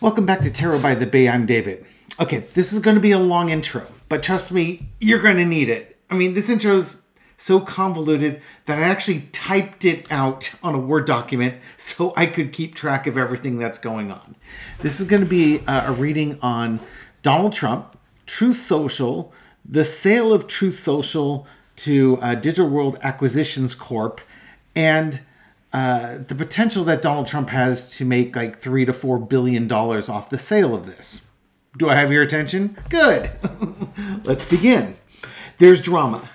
Welcome back to Tarot by the Bay. I'm David. Okay, this is going to be a long intro, but trust me, you're going to need it. I mean, this intro is so convoluted that I actually typed it out on a Word document so I could keep track of everything that's going on. This is going to be a reading on Donald Trump, Truth Social, the sale of Truth Social to Digital World Acquisitions Corp, and the potential that Donald Trump has to make like $3 to $4 billion off the sale of this. Do I have your attention? Good. Let's begin. There's drama.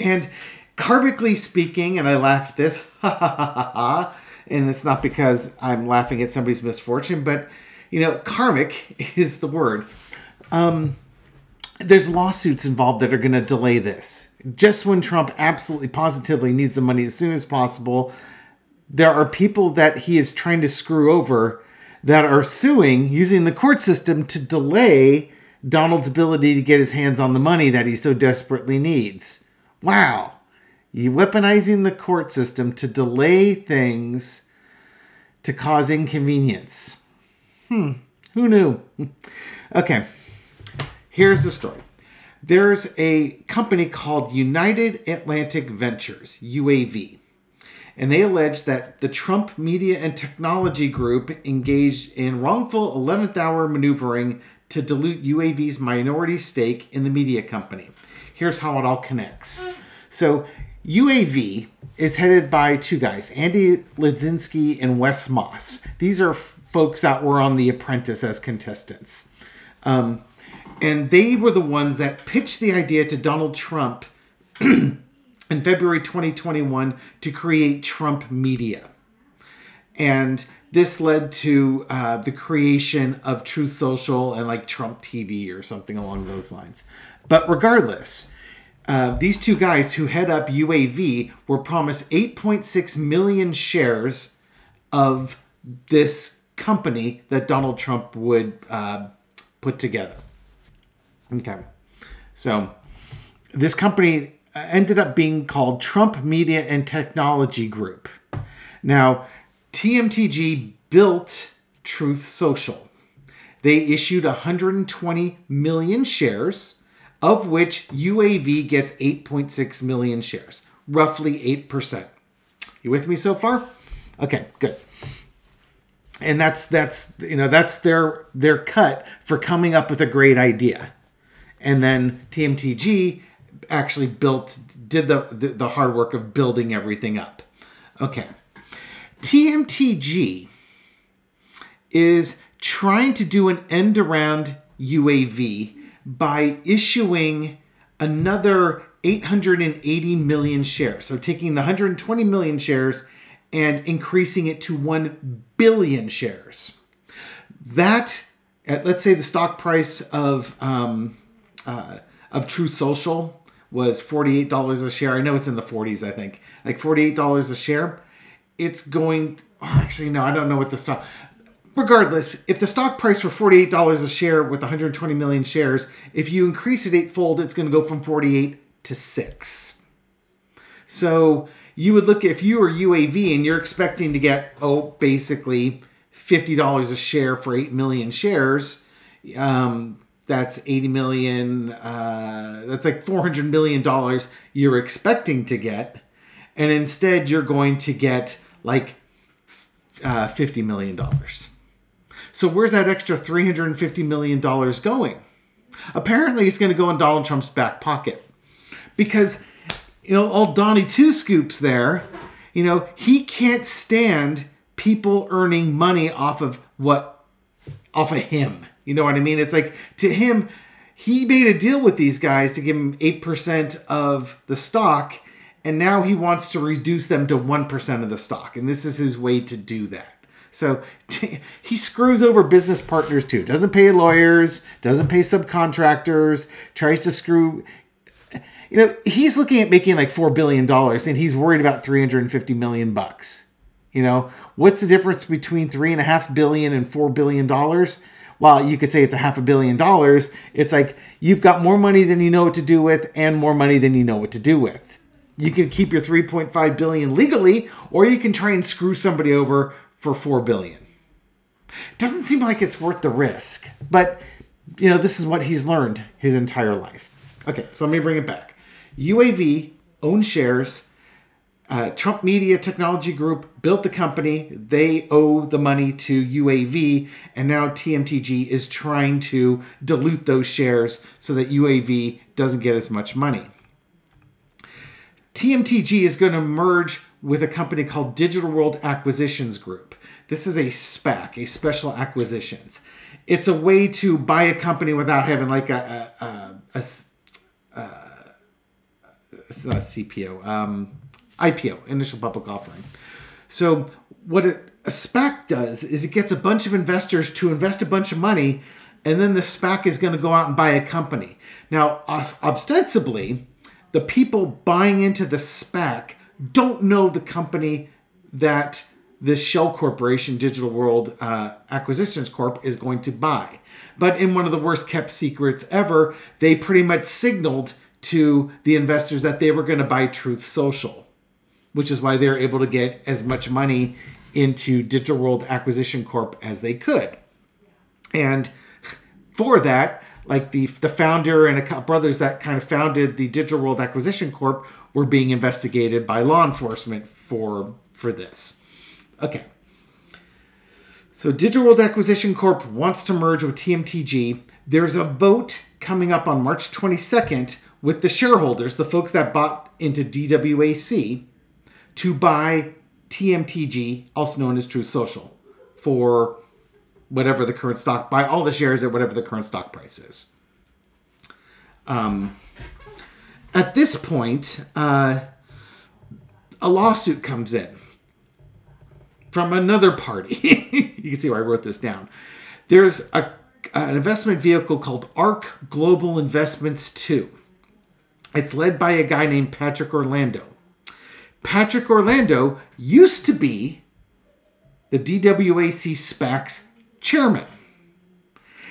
And karmically speaking, and I laugh at this, and it's not because I'm laughing at somebody's misfortune, but, you know, karmic is the word. There's lawsuits involved that are going to delay this. Just when Trump absolutely positively needs the money as soon as possible, there are people that he is trying to screw over that are suing using the court system to delay Donald's ability to get his hands on the money that he so desperately needs. Wow. You weaponizing the court system to delay things to cause inconvenience. Who knew? Okay. Here's the story. There's a company called United Atlantic Ventures, UAV. And they allege that the Trump Media and Technology Group engaged in wrongful 11th hour maneuvering to dilute UAV's minority stake in the media company. Here's how it all connects. So UAV is headed by two guys, Andy Litinsky and Wes Moss. These are folks that were on The Apprentice as contestants. And they were the ones that pitched the idea to Donald Trump in February 2021 to create Trump Media. And this led to the creation of Truth Social and like Trump TV or something along those lines. But regardless, these two guys who head up UAV were promised 8.6 million shares of this company that Donald Trump would put together. Okay. So this company ended up being called Trump Media and Technology Group. Now, TMTG built Truth Social. They issued 120 million shares, of which UAV gets 8.6 million shares, roughly 8%. You with me so far? Okay, good. And that's their cut for coming up with a great idea. And then TMTG actually did the hard work of building everything up. Okay. TMTG is trying to do an end around UAV by issuing another 880 million shares. So taking the 120 million shares and increasing it to 1 billion shares. That, let's say the stock price of Truth Social was $48 a share. I know it's in the 40s, I think. Like $48 a share. It's going... actually, no, I don't know what the stock... Regardless, if the stock price were $48 a share with 120 million shares, if you increase it eightfold, it's going to go from 48 to 6. So you would look, if you were UAV and you're expecting to get, basically $50 a share for 8 million shares, that's 80 million, that's like $400 million you're expecting to get. And instead you're going to get like $50 million. So where's that extra $350 million going? Apparently it's going to go in Donald Trump's back pocket. Because, old Donnie Two Scoops there, he can't stand people earning money off of him. You know what I mean? It's like, to him, he made a deal with these guys to give him 8% of the stock, and now he wants to reduce them to 1% of the stock. And this is his way to do that. So he screws over business partners too. Doesn't pay lawyers, doesn't pay subcontractors, tries to screw... he's looking at making like $4 billion, and he's worried about $350 million bucks. What's the difference between $3.5 billion and $4 billion? Well, you could say it's $500 million. It's like you've got more money than you know what to do with, and more money than you know what to do with. You can keep your $3.5 billion legally, or you can try and screw somebody over for $4 billion. Doesn't seem like it's worth the risk. But, you know, this is what he's learned his entire life. Okay, so let me bring it back. UAV owns shares. Trump Media Technology Group built the company. They owe the money to UAV, and now TMTG is trying to dilute those shares so that UAV doesn't get as much money. TMTG is going to merge with a company called Digital World Acquisitions Group. This is a SPAC, a special acquisitions. It's a way to buy a company without having like it's not a CPO, IPO, initial public offering. So what a SPAC does is it gets a bunch of investors to invest a bunch of money, and then the SPAC is going to go out and buy a company. Now, ostensibly, the people buying into the SPAC don't know the company that this shell corporation, Digital World Acquisitions Corp, is going to buy. But in one of the worst kept secrets ever, they pretty much signaled to the investors that they were going to buy Truth Social, which is why they're able to get as much money into Digital World Acquisition Corp as they could. And for that, like the founder and a couple brothers that kind of founded the Digital World Acquisition Corp were being investigated by law enforcement for this. Okay. So Digital World Acquisition Corp wants to merge with TMTG. There's a vote coming up on March 22nd with the shareholders, the folks that bought into DWAC, to buy TMTG, also known as Truth Social, for whatever the current stock, buy all the shares at whatever the current stock price is. At this point, a lawsuit comes in from another party. You can see why I wrote this down. There's an investment vehicle called ARC Global Investments 2. It's led by a guy named Patrick Orlando. Patrick Orlando used to be the DWAC SPAC's chairman.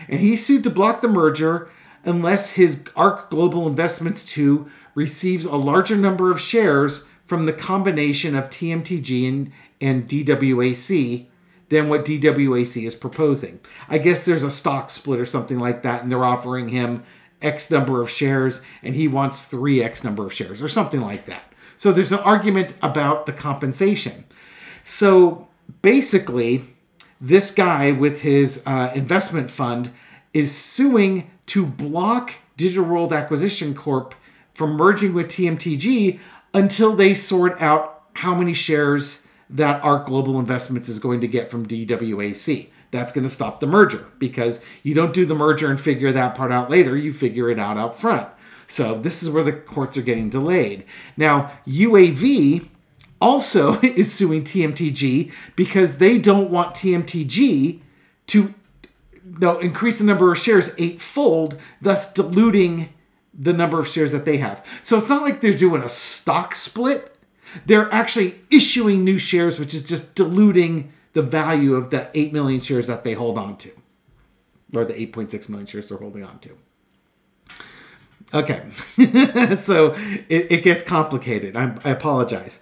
And he sued to block the merger unless his ARC Global Investments 2 receives a larger number of shares from the combination of TMTG and DWAC than what DWAC is proposing. I guess there's a stock split or something like that, and they're offering him X number of shares, and he wants 3X number of shares or something like that. So there's an argument about the compensation. So basically, this guy with his investment fund is suing to block Digital World Acquisition Corp from merging with TMTG until they sort out how many shares that ARC Global Investments is going to get from DWAC. That's going to stop the merger, because you don't do the merger and figure that part out later. You figure it out front. So this is where the courts are getting delayed. Now, UAV also is suing TMTG because they don't want TMTG to increase the number of shares 8-fold, thus diluting the number of shares that they have. So it's not like they're doing a stock split. They're actually issuing new shares, which is just diluting the value of the 8 million shares that they hold on to, or the 8.6 million shares they're holding on to. Okay, so it gets complicated. I apologize.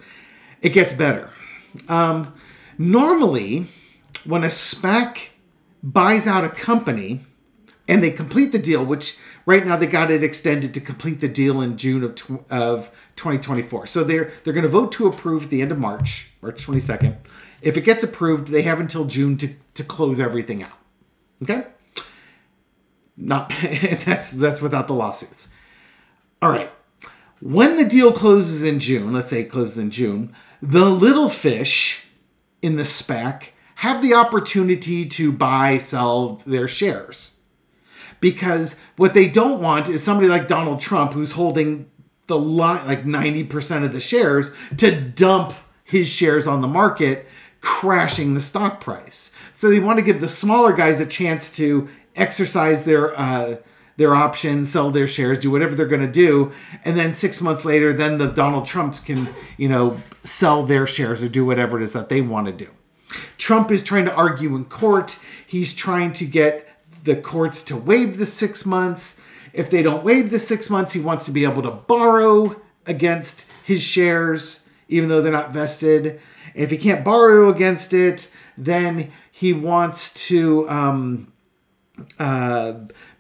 It gets better. Normally, when a SPAC buys out a company and they complete the deal, which right now they got it extended to complete the deal in June of 2024. So they're going to vote to approve at the end of March 22nd. If it gets approved, they have until June to close everything out. Okay? That's without the lawsuits. All right. When the deal closes in June, let's say it closes in June, the little fish in the SPAC have the opportunity to buy, sell their shares. Because what they don't want is somebody like Donald Trump, who's holding like 90% of the shares, to dump his shares on the market, crashing the stock price. So they want to give the smaller guys a chance to exercise their options, sell their shares, do whatever they're going to do, and then 6 months later, then the Donald Trumps can, sell their shares or do whatever it is that they want to do. Trump is trying to argue in court. He's trying to get the courts to waive the 6 months. If they don't waive the 6 months, he wants to be able to borrow against his shares, even though they're not vested. And if he can't borrow against it, then He wants to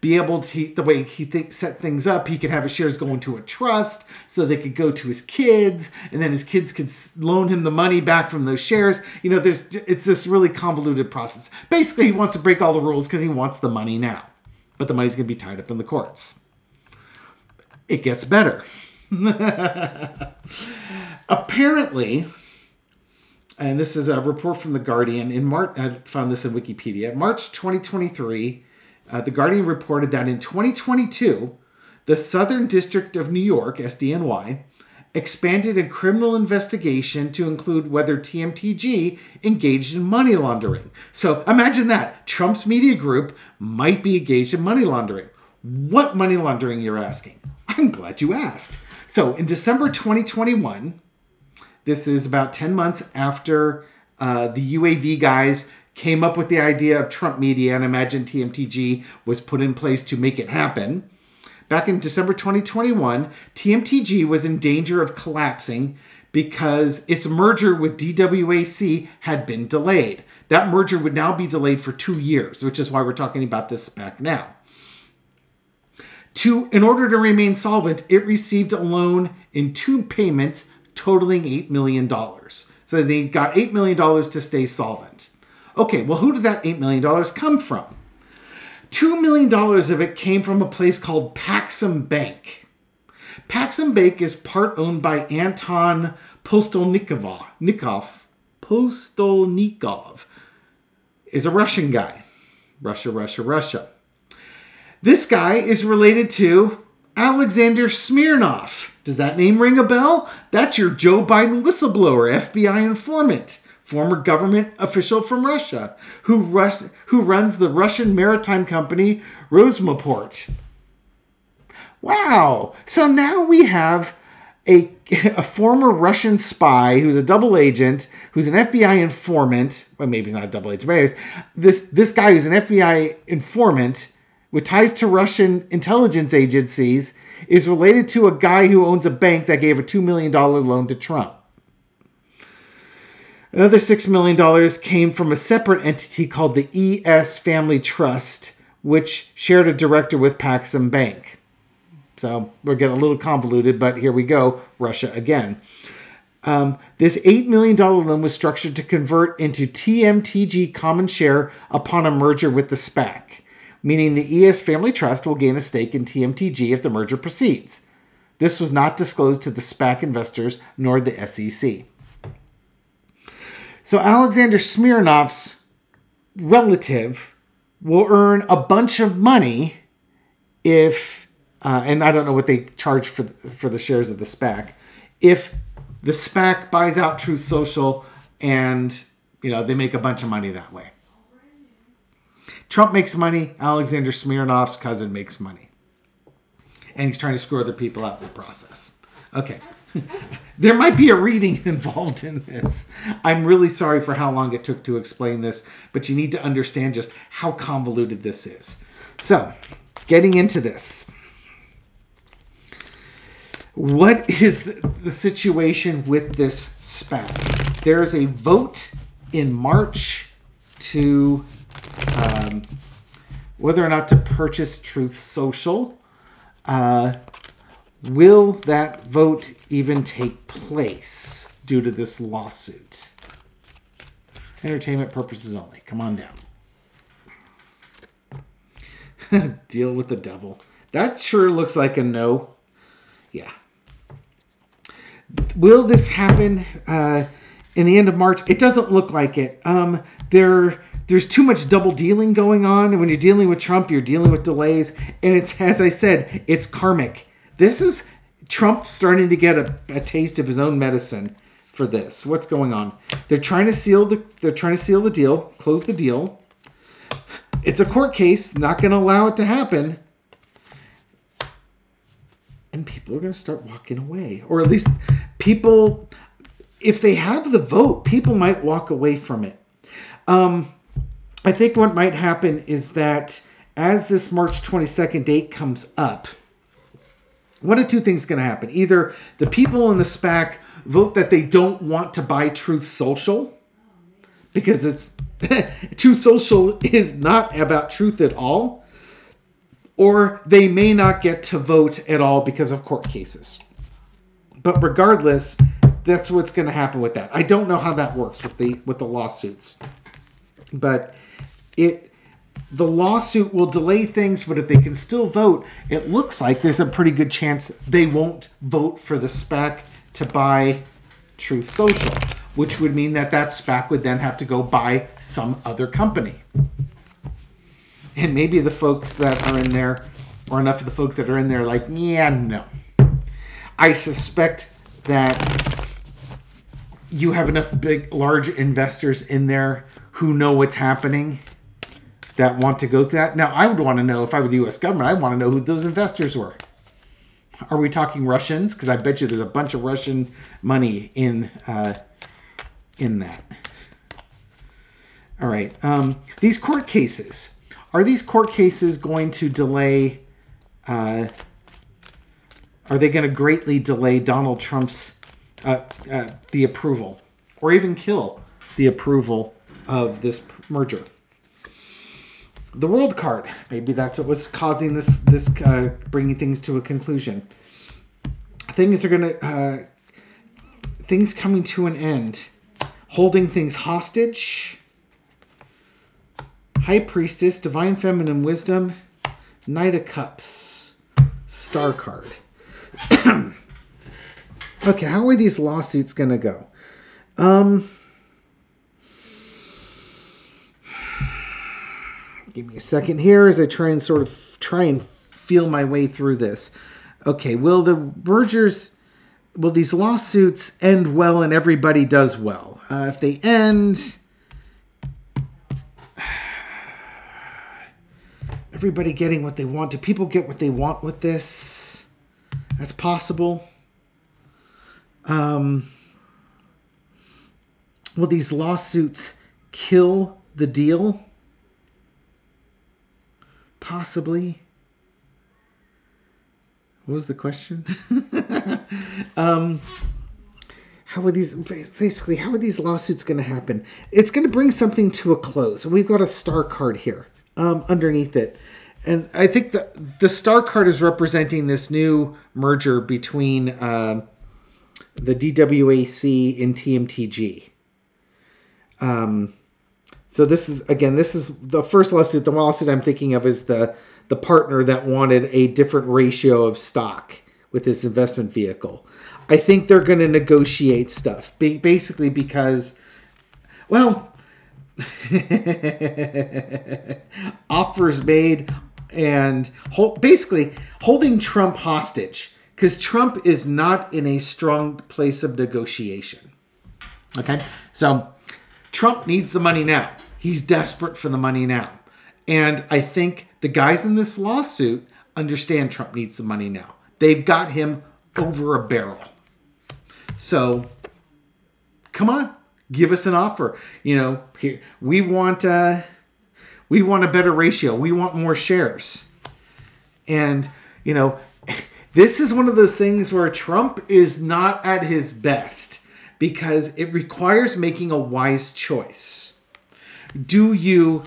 be able to, the way he set things up, he could have his shares go into a trust so they could go to his kids, and then his kids could loan him the money back from those shares. You know, it's this really convoluted process. Basically, he wants to break all the rules because he wants the money now. But the money's going to be tied up in the courts. It gets better. Apparently, and this is a report from The Guardian, in March, I found this in Wikipedia, March 2023, The Guardian reported that in 2022, the Southern District of New York, SDNY, expanded a criminal investigation to include whether TMTG engaged in money laundering. So imagine that. Trump's media group might be engaged in money laundering. What money laundering, you're asking? I'm glad you asked. So in December 2021, this is about 10 months after the UAV guys came up with the idea of Trump media, and imagine TMTG was put in place to make it happen. Back in December 2021, TMTG was in danger of collapsing because its merger with DWAC had been delayed. That merger would now be delayed for 2 years, which is why we're talking about this SPAC now. In order to remain solvent, it received a loan in 2 payments totaling $8 million. So they got $8 million to stay solvent. Okay, well, who did that $8 million come from? $2 million of it came from a place called Paxum Bank. Paxum Bank is part owned by Anton Postolnikov. Postolnikov is a Russian guy. Russia. This guy is related to Alexander Smirnov. Does that name ring a bell? That's your Joe Biden whistleblower, FBI informant, former government official from Russia, who runs the Russian maritime company Rosmoport. Wow. So now we have a former Russian spy who's a double agent, who's an FBI informant. Well, maybe he's not a double agent, but this guy who's an FBI informant with ties to Russian intelligence agencies is related to a guy who owns a bank that gave a $2 million loan to Trump. Another $6 million came from a separate entity called the ES Family Trust, which shared a director with Paxum Bank. So we're getting a little convoluted, but here we go, Russia again. This $8 million loan was structured to convert into TMTG common share upon a merger with the SPAC, meaning the ES Family Trust will gain a stake in TMTG if the merger proceeds. This was not disclosed to the SPAC investors nor the SEC. So Alexander Smirnov's relative will earn a bunch of money if, and I don't know what they charge for the shares of the SPAC, if the SPAC buys out Truth Social and, you know, they make a bunch of money that way. Trump makes money. Alexander Smirnov's cousin makes money. And he's trying to screw other people out in the process. Okay. There might be a reading involved in this. I'm really sorry for how long it took to explain this, but you need to understand just how convoluted this is. So, getting into this. What is the situation with this SPAC? There is a vote in March to whether or not to purchase Truth Social. Will that vote even take place due to this lawsuit? Entertainment purposes only. Come on down. Deal with the devil. That sure looks like a no. Yeah. Will this happen in the end of March? It doesn't look like it. There's too much double dealing going on. And when you're dealing with Trump, you're dealing with delays. And it's, as I said, it's karmic. This is Trump starting to get a taste of his own medicine for this. What's going on? They're trying to seal the deal, close the deal. It's a court case, not going to allow it to happen. And people are going to start walking away. Or at least people, if they have the vote, people might walk away from it. I think what might happen is that as this March 22nd date comes up, one of two things is going to happen. Either the people in the SPAC vote that they don't want to buy Truth Social because it's Truth Social is not about truth at all, or they may not get to vote at all because of court cases. But regardless, that's what's going to happen with that. I don't know how that works with the lawsuits, but the lawsuit will delay things. But if they can still vote, it looks like there's a pretty good chance they won't vote for the SPAC to buy Truth Social, which would mean that SPAC would then have to go buy some other company. And maybe the folks that are in there, or enough of the folks that are in there, like, yeah, no. I suspect that you have enough large investors in there who know what's happening that want to go through that. Now, I would want to know, if I were the U.S. government, I'd want to know who those investors were. Are we talking Russians? Because I bet you there's a bunch of Russian money in that. All right. These court cases. Are these court cases going to delay... are they going to greatly delay Donald Trump's the approval, or even kill the approval of this merger? The world card, maybe that's what was causing this bringing things to a conclusion. Things are gonna things coming to an end, holding things hostage. High Priestess, Divine Feminine Wisdom, Knight of Cups, Star card. Okay, how are these lawsuits going to go? Give me a second here as I try and feel my way through this. Okay, will these lawsuits end well and everybody does well? If they end, everybody getting what they want. Do people get what they want with this? That's possible. Will these lawsuits kill the deal? Possibly. What was the question? How are these lawsuits going to happen? It's going to bring something to a close. We've got a star card here underneath it. And I think the star card is representing this new merger between the DWAC and TMTG. So this is the first lawsuit. The lawsuit I'm thinking of is the partner that wanted a different ratio of stock with his investment vehicle. I think they're going to negotiate stuff, basically because, well, offers made and basically holding Trump hostage, because Trump is not in a strong place of negotiation. Okay, so Trump needs the money now. He's desperate for the money now. And I think the guys in this lawsuit understand Trump needs the money now. They've got him over a barrel. So, come on, give us an offer. You know, here, we want a better ratio. We want more shares. And, you know, this is one of those things where Trump is not at his best because it requires making a wise choice. Do you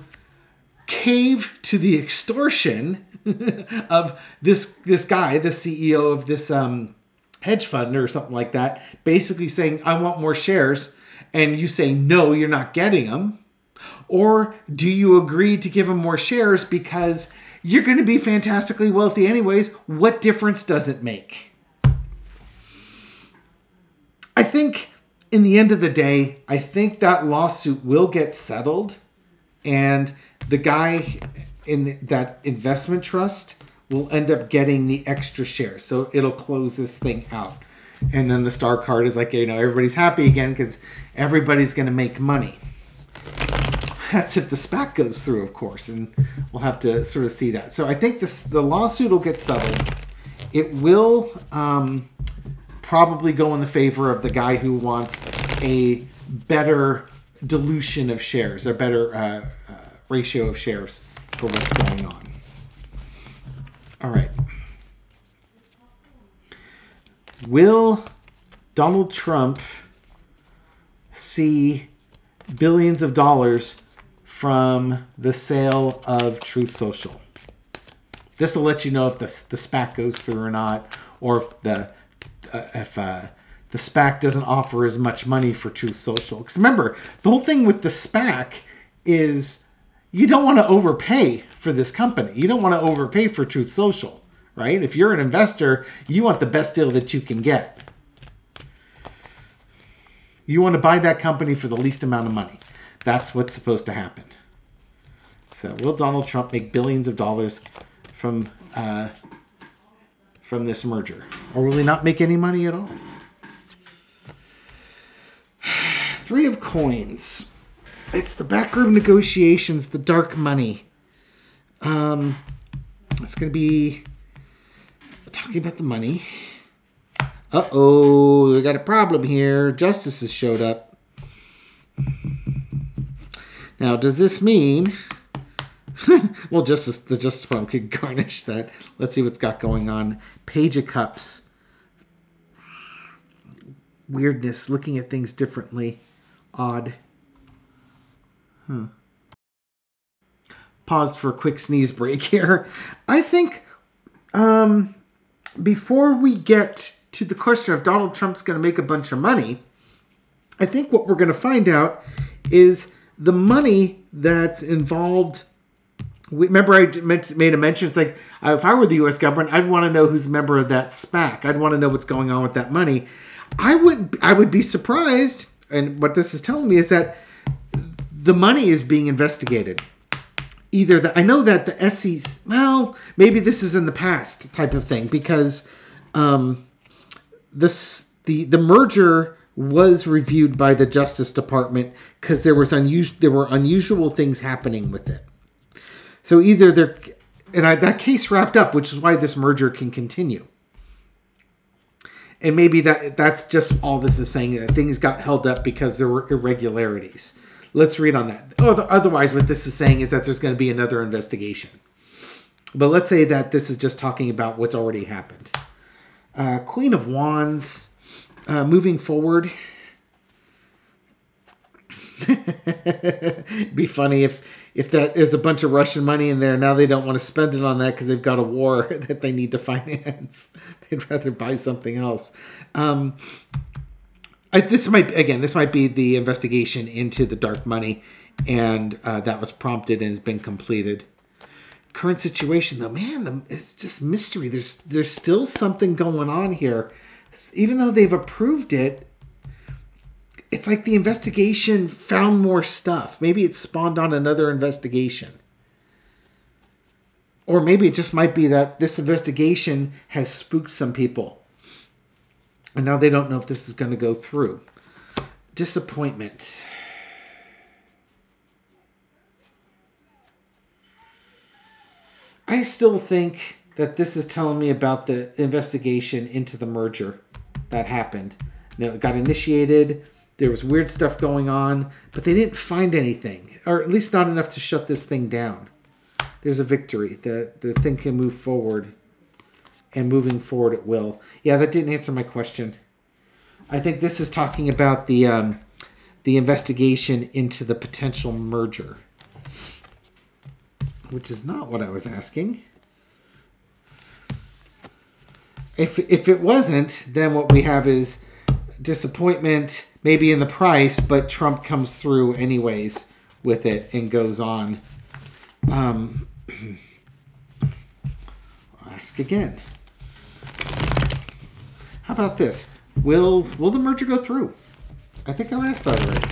cave to the extortion of this guy, the CEO of this hedge fund or something like that, basically saying, I want more shares, and you say, no, you're not getting them? Or do you agree to give him more shares because you're going to be fantastically wealthy anyways? What difference does it make? I think in the end of the day, I think that lawsuit will get settled, and the guy in that investment trust will end up getting the extra shares. So it'll close this thing out. And then the star card is like, you know, everybody's happy again because everybody's going to make money. That's if the SPAC goes through, of course, and we'll have to sort of see that. So I think the lawsuit will get settled. It will probably go in the favor of the guy who wants a better dilution of shares, or better ratio of shares for what's going on. All right. Will Donald Trump see billions of dollars from the sale of Truth Social. This will let you know if the SPAC goes through or not, or if the SPAC doesn't offer as much money for Truth Social. Because remember, the whole thing with the SPAC is you don't want to overpay for this company. You don't want to overpay for Truth Social, right? If you're an investor, you want the best deal that you can get. You want to buy that company for the least amount of money. That's what's supposed to happen. So will Donald Trump make billions of dollars from this merger? Or will he not make any money at all? Three of Coins. It's the backroom negotiations, the dark money. It's going to be talking about the money. Uh-oh, we got a problem here. Justice has showed up. Now, does this mean... well, the Justice Department could garnish that. Let's see what's got going on. Page of Cups. Weirdness, looking at things differently. Odd. Paused for a quick sneeze break here. I think before we get to the question of Donald Trump's going to make a bunch of money, I think what we're going to find out is the money that's involved. Remember I made a mention, it's like, if I were the U.S. government, I'd want to know who's a member of that SPAC. I'd want to know what's going on with that money. I would be surprised, and what this is telling me is that the money is being investigated. I know that the SEC, well, maybe this is in the past type of thing, because the merger was reviewed by the Justice Department because there were unusual things happening with it. So either that case wrapped up, which is why this merger can continue. And maybe that's just all this is saying, that things got held up because there were irregularities. Let's read on that. Otherwise, what this is saying is that there's going to be another investigation. But let's say that this is just talking about what's already happened. Queen of Wands, moving forward. It'd be funny if there's a bunch of Russian money in there. Now they don't want to spend it on that because they've got a war that they need to finance. They'd rather buy something else. This might be the investigation into the dark money, and that was prompted and has been completed. Current situation, though, man, it's just mystery. There's still something going on here, even though they've approved it. It's like the investigation found more stuff. Maybe it spawned on another investigation. Or maybe it just might be that this investigation has spooked some people. And now they don't know if this is going to go through. Disappointment. I still think that this is telling me about the investigation into the merger that happened. It got initiated. There was weird stuff going on, but they didn't find anything, or at least not enough to shut this thing down. There's a victory. The thing can move forward, and moving forward it will. Yeah, that didn't answer my question. I think this is talking about the investigation into the potential merger, which is not what I was asking. If it wasn't, then what we have is disappointment, maybe in the price, but Trump comes through anyways with it and goes on. I'll ask again. How about this? Will the merger go through? I think I asked that already.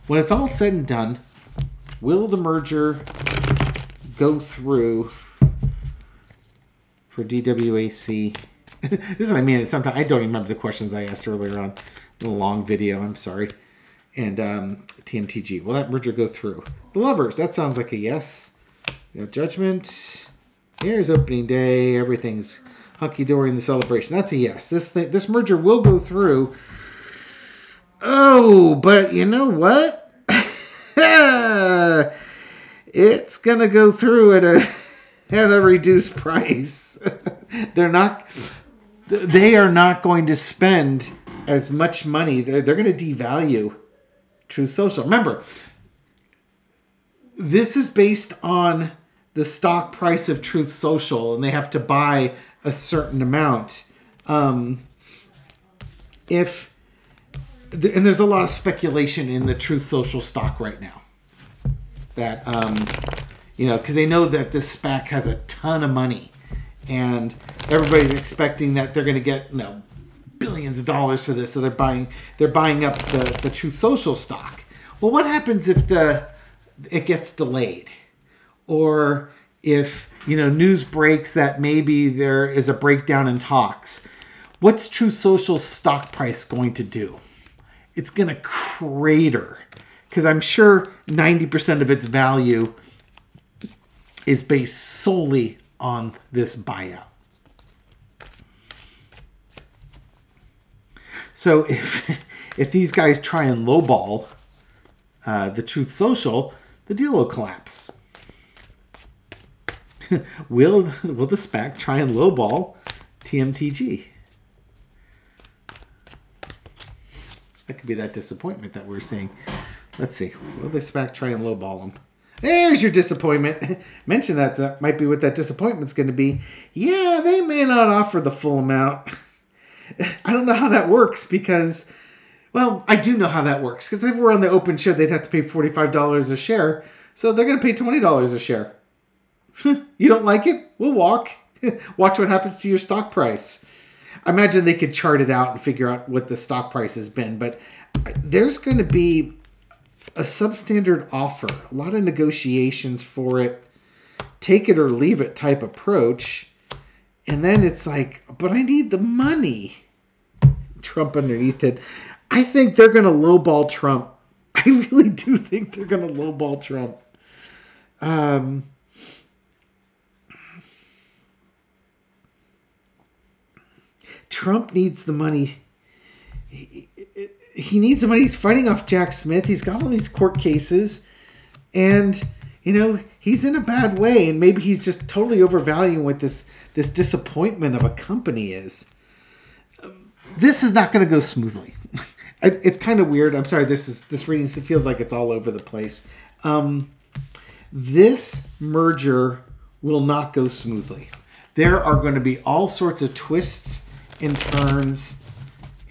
When it's all said and done, will the merger go through for DWAC? This is what I mean. Sometimes I don't even remember the questions I asked earlier on in a long video. I'm sorry. And TMTG. Will that merger go through? The Lovers. That sounds like a yes. Judgment. Here's opening day. Everything's hunky-dory in the celebration. That's a yes. This merger will go through. Oh, but you know what? It's going to go through at a reduced price. They are not going to spend as much money. They're going to devalue Truth Social. Remember, this is based on the stock price of Truth Social, and they have to buy a certain amount. And there's a lot of speculation in the Truth Social stock right now. That, because they know that this SPAC has a ton of money. And everybody's expecting that they're going to get billions of dollars for this. So they're buying up the Truth Social stock. Well, what happens if it gets delayed? Or if, news breaks that maybe there is a breakdown in talks. What's Truth Social's stock price going to do? It's going to crater. Because I'm sure 90% of its value is based solely on this buyout. So if these guys try and lowball the Truth Social, the deal will collapse. Will the SPAC try and lowball TMTG? That could be that disappointment that we're seeing. Let's see. Will the SPAC try and lowball them? There's your disappointment. Mention that might be what that disappointment's going to be. Yeah, they may not offer the full amount. I don't know how that works because, well, I do know how that works. Because if they were on the open share, they'd have to pay $45 a share. So they're going to pay $20 a share. You don't like it? We'll walk. Watch what happens to your stock price. I imagine they could chart it out and figure out what the stock price has been. But there's going to be a substandard offer, a lot of negotiations for it, take it or leave it type approach. And then it's like, but I need the money. Trump underneath it. I think they're going to lowball Trump. I really do think they're going to lowball Trump. Trump needs the money. He needs the money. He's fighting off Jack Smith. He's got all these court cases. And, he's in a bad way. And maybe he's just totally overvaluing what this disappointment of a company is. This is not going to go smoothly. It's kind of weird. I'm sorry. This reading feels like it's all over the place. This merger will not go smoothly. There are going to be all sorts of twists and turns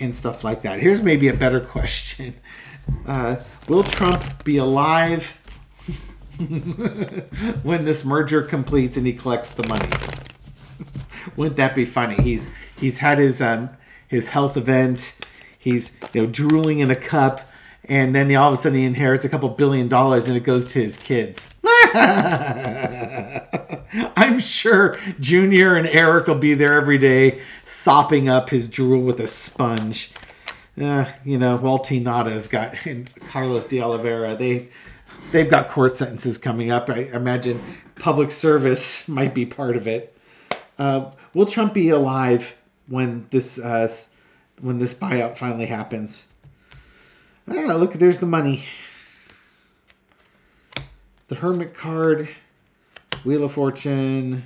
and stuff like that. Here's maybe a better question. Will Trump be alive when this merger completes and he collects the money? Wouldn't that be funny? He's had his health event. He's drooling in a cup, and then all of a sudden he inherits a couple $1 billion and it goes to his kids. I'm sure Junior and Eric will be there every day, sopping up his drool with a sponge. Walty Nada's got, and Carlos de Oliveira, they've got court sentences coming up. I imagine public service might be part of it. Will Trump be alive when this buyout finally happens? Look, there's the money. The Hermit card, Wheel of Fortune,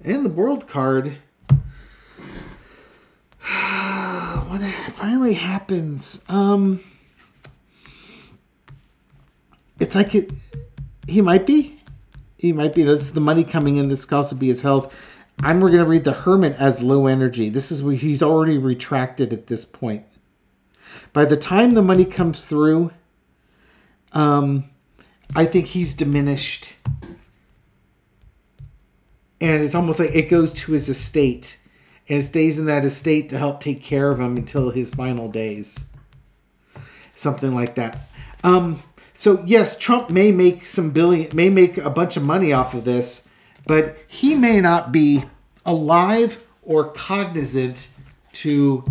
and the World card. When it finally happens, it's like he might be. That's the money coming in. This could also be his health. We're going to read the Hermit as low energy. This is where he's already retracted at this point. By the time the money comes through, I think he's diminished. And it's almost like it goes to his estate. And it stays in that estate to help take care of him until his final days. Something like that. So yes, Trump may make a bunch of money off of this, but he may not be alive or cognizant to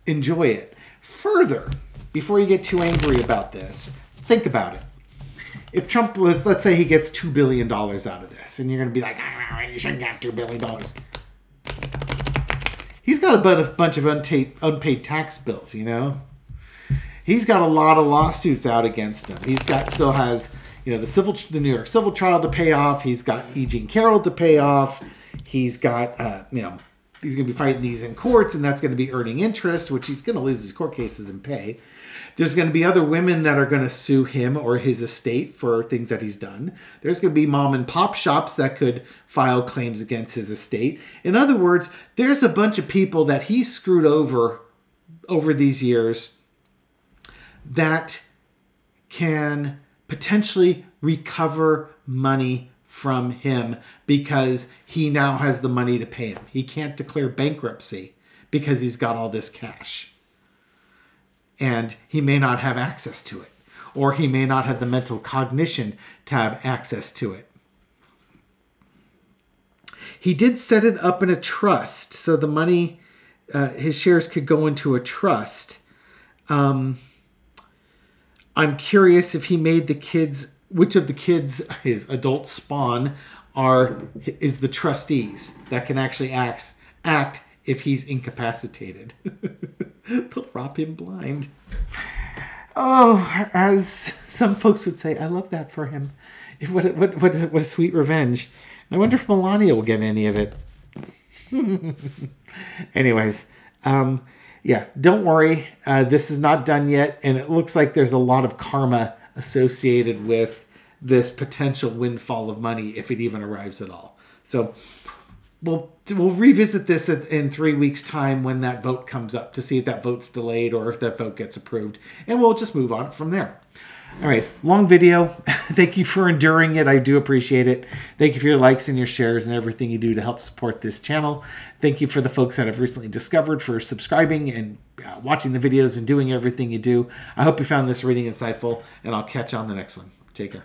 enjoy it. Further, before you get too angry about this, think about it. If Trump was, let's say he gets $2 billion out of this, and you're going to be like, you shouldn't get $2 billion. He's got a bunch of unpaid tax bills, He's got a lot of lawsuits out against him. Still has, the New York civil trial to pay off. He's got E. Jean Carroll to pay off. He's got, he's going to be fighting these in courts, and that's going to be earning interest, which he's going to lose his court cases and pay. There's going to be other women that are going to sue him or his estate for things that he's done. There's going to be mom and pop shops that could file claims against his estate. In other words, there's a bunch of people that he screwed over these years that can potentially recover money from him because he now has the money to pay him. He can't declare bankruptcy because he's got all this cash. And he may not have access to it. Or he may not have the mental cognition to have access to it. He did set it up in a trust. So the money, his shares could go into a trust. I'm curious if he made the kids, which of the kids, his adult spawn, is the trustees that can actually act if he's incapacitated. They'll rob him blind. Oh, as some folks would say, I love that for him. What a sweet revenge. I wonder if Melania will get any of it. Anyways, yeah, don't worry. This is not done yet, and it looks like there's a lot of karma associated with this potential windfall of money if it even arrives at all. So we'll revisit this in 3 weeks' time when that vote comes up to see if that vote's delayed or if that vote gets approved. And we'll just move on from there. All right, long video. Thank you for enduring it. I do appreciate it. Thank you for your likes and your shares and everything you do to help support this channel. Thank you for the folks that I've recently discovered for subscribing and watching the videos and doing everything you do. I hope you found this reading insightful, and I'll catch you on the next one. Take care.